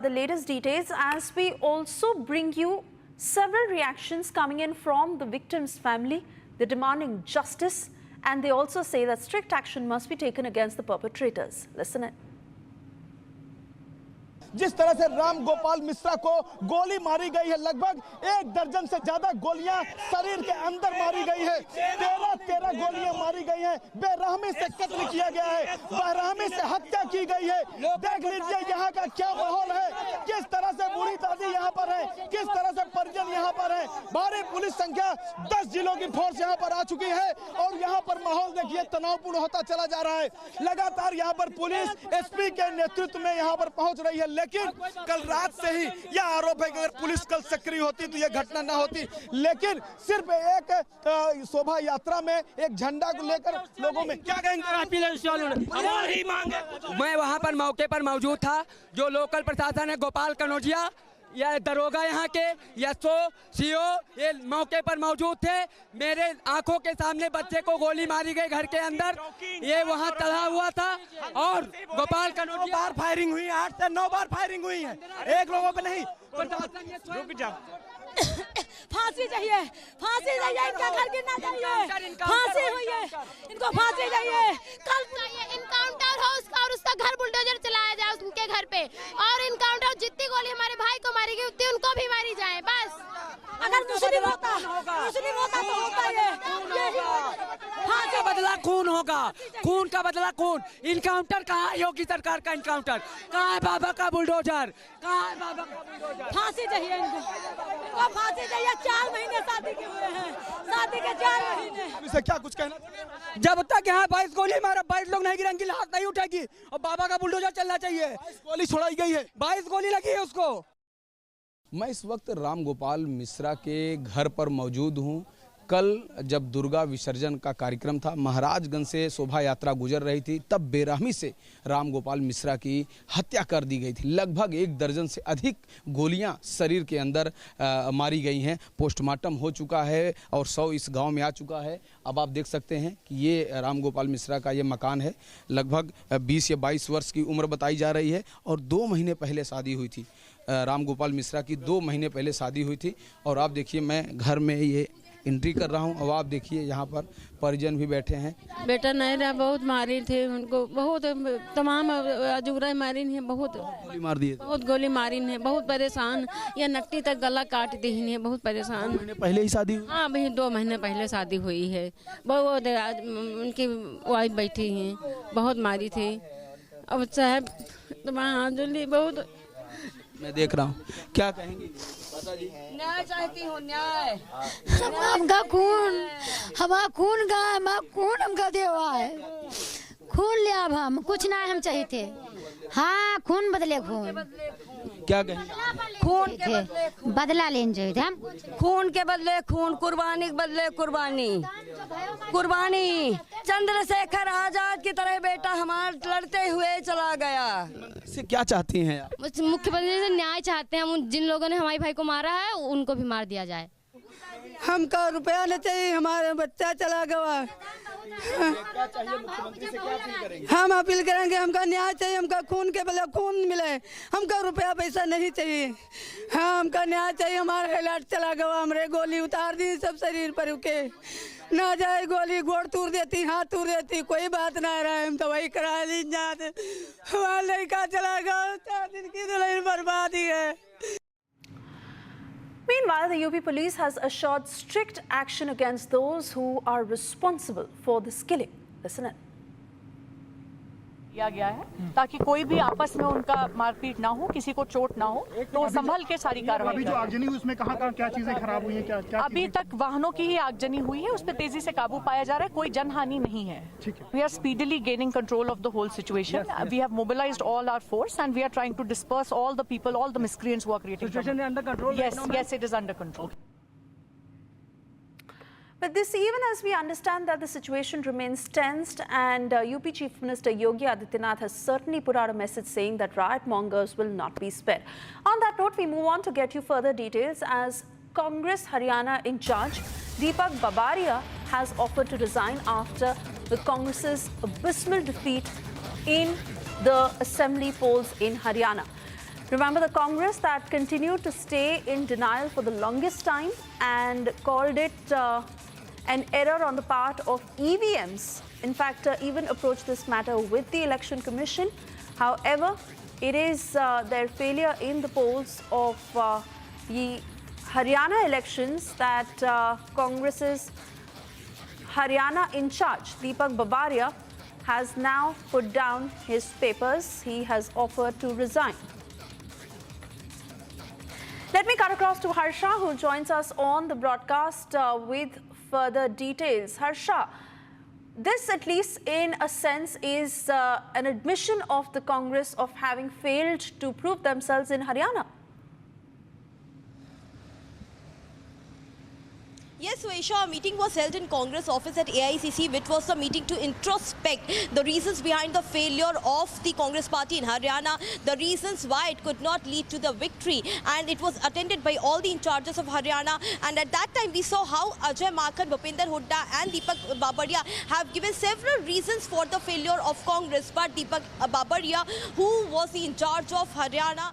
The latest details as we also bring you several reactions coming in from the victim's family. They're demanding justice and they also say that strict action must be taken against the perpetrators. Listen in. जिस तरह से राम गोपाल मिश्रा को गोली मारी गई है, लगभग 1 दर्जन से ज्यादा गोलियां शरीर के अंदर मारी गई है। 13 गोलियां मारी गई हैं। बेरहमी से कत्ल किया गया है, बेरहमी से हत्या की गई है। देख लीजिए यहाँ का क्या माहौल है, किस तरह से बूढ़ी दादी यहाँ पर है, किस तरह से परिजन यहाँ पर है। भारी पुलिस संख्या 10 जिलों की फोर्स यहाँ पर आ चुकी है और यहाँ पर माहौल देखिए तनावपूर्ण होता चला जा रहा है। लगातार यहाँ पर पुलिस एसपी के नेतृत्व में यहाँ पर पहुंच रही है, लेकिन कल रात से ही यह आरोप है कि अगर पुलिस कल सक्रिय होती तो यह घटना न होती। लेकिन सिर्फ एक शोभा यात्रा में एक झंडा को लेकर लोगों में क्या कहेंगे, हमारी मांग है। मैं वहां पर मौके पर मौजूद था। जो लोकल प्रशासन है, गोपाल कनौजिया या दरोगा यहाँ के एसओ सीओ ये मौके पर मौजूद थे। मेरे आंखों के सामने बच्चे को गोली मारी गई घर के अंदर, ये वहाँ चढ़ा हुआ था और गोपाल कनौजिया बार फायरिंग हुई, 8 से 9 बार फायरिंग हुई है, एक लोगों पे नहीं। फांसी चाहिए, फांसी चाहिए, इनका घर गिरना चाहिए, फांसी हुई है, इनको फांसी चाहिए। कल इनकाउंटर हो उसका और उसका घर बुलडोजर चलाया जाए उनके घर पे, और इनकाउंटर जितनी गोली हमारे भाई को मारी गई उतनी उनको भी मारी जाए। बस अगर मुस्लिम होता तो होता ये फांसी का बदला खून होगा, खून का बदला खून। इनकाउंटर कहाँ है? योगी सरकार का इनकाउंटर कहाँ है? बाबा का बुलडोजर कहाँ है? बाबा का बुलडोजर। फांसी चाहिए इनको, फांसी चाहिए। 4 महीने शादी के हुए हैं, शादी के 4 महीने। इसे क्या कुछ कहना? जब तक यहाँ 22 गोली मारा, 22 लोग नहीं गिरेंगे, लाश नहीं उठेगी और बाबा का बुलडोजर चलना चाहिए। 22 गोली छोड़ाई गई है, 22 गोली लगी है उसको। मैं इस वक्त राम गोपाल मिश्रा के घर पर मौजूद हूं। कल जब दुर्गा विसर्जन का कार्यक्रम था, महाराजगंज से शोभा यात्रा गुजर रही थी, तब बेरहमी से राम गोपाल मिश्रा की हत्या कर दी गई थी। लगभग 1 दर्जन से अधिक गोलियां शरीर के अंदर मारी गई हैं। पोस्टमार्टम हो चुका है और 100 इस गांव में आ चुका है। अब आप देख सकते हैं कि ये राम गोपाल मिश्रा का ये मकान है। लगभग 20 या 22 वर्ष की उम्र बताई जा रही है और 2 महीने पहले शादी हुई थी। राम गोपाल मिश्रा की 2 महीने पहले शादी हुई थी। और आप देखिए, मैं घर में ये एंट्री कर रहा हूँ। अब आप देखिए यहाँ पर परिजन भी बैठे हैं। बेटा नहीं रहा, बहुत मारी थे उनको, बहुत तमाम अजूरा मारी है, बहुत गोली मार दिए, बहुत गोली मारी है, बहुत परेशान। ये नट्टी तक गला काट दी है, बहुत परेशान। 2 महीने पहले ही शादी हुई? हाँ भाई, 2 महीने पहले शादी हुई है। बहुत उनकी वाइफ बैठी है, बहुत मारी थी। अब साहब तुम्हारा हाथ जोड़ी, बहुत मैं देख रहा हूँ, क्या कहेंगी? न्याय चाहती हूँ, न्याय। हमका खून, हमारा खून का खून हमका देवा है। खून ले, अब हम कुछ ना हम चाहिए थे। हाँ, खून बदले खून, क्या कहेंगे? खून के बदला लेने चाहिए थे हम। खून के बदले खून, कुर्बानी के बदले कुर्बानी, कुर्बानी। चंद्रशेखर आजाद की तरह बेटा हमारा लड़ते हुए चला गया। इससे क्या चाहती हैं आप? मुख्यमंत्री से न्याय चाहते हैं। हम जिन लोगों ने हमारे भाई को मारा है उनको भी मार दिया जाए। हमका रुपया नहीं चाहिए, हमारा बच्चा चला गया। हम अपील करेंगे, हमका न्याय चाहिए, हमका खून के बदले खून मिले, हमका रुपया पैसा नहीं चाहिए। हाँ, हमका न्याय चाहिए। हमारा इलाज चला गया, हमारे गोली उतार दी सब शरीर पर के ना जाए गोली, गोड़ तोड़ देती, हाथ तोड़ देती, कोई बात ना रहा। हम तो वही करा दी जाते, हमारा लड़का चला गया, 4 दिन की दुल्हन बर्बादी है। Meanwhile, the UP police has assured strict action against those who are responsible for this killing. Listen in. किया गया है ताकि कोई भी आपस में उनका मारपीट ना हो, किसी को चोट ना हो, तो संभल के सारी कार्रवाई। अभी जो आगजनी हुई उसमें कहाँ क्या चीजें खराब हुई हैं? क्या अभी तक वाहनों की ही आगजनी हुई है, उस पर तेजी से काबू पाया जा रहा है, कोई जनहानि नहीं है। We are speedily gaining control of the whole situation. We have mobilised all our force and we are trying to disperse all the people, all the miscreants who are creating. Situation under control? Yes, it is under control. But this, even as we understand that the situation remains tensed, and UP Chief Minister Yogi Adityanath has certainly put out a message saying that riot mongers will not be spared. On that note, we move on to get you further details as Congress Haryana in charge Deepak Babaria has offered to resign after the Congress's abysmal defeat in the assembly polls in Haryana. Remember the Congress that continued to stay in denial for the longest time and called it an error on the part of EVMs. In fact, even approached this matter with the Election Commission. However, it is their failure in the polls of the Haryana elections that Congress's Haryana in charge, Deepak Babaria, has now put down his papers. He has offered to resign. Let me cut across to Harsha, who joins us on the broadcast with further details. Harsha, this, at least in a sense, is an admission of the Congress of having failed to prove themselves in Haryana. Yes, Suesha, a meeting was held in Congress office at AICC, which was a meeting to introspect the reasons behind the failure of the Congress party in Haryana, the reasons why it could not lead to the victory. And it was attended by all the in charges of Haryana. And at that time, we saw how Ajay Makhan, Bhupinder Hooda and Deepak Babaria have given several reasons for the failure of Congress. But Deepak Babaria, who was in charge of Haryana,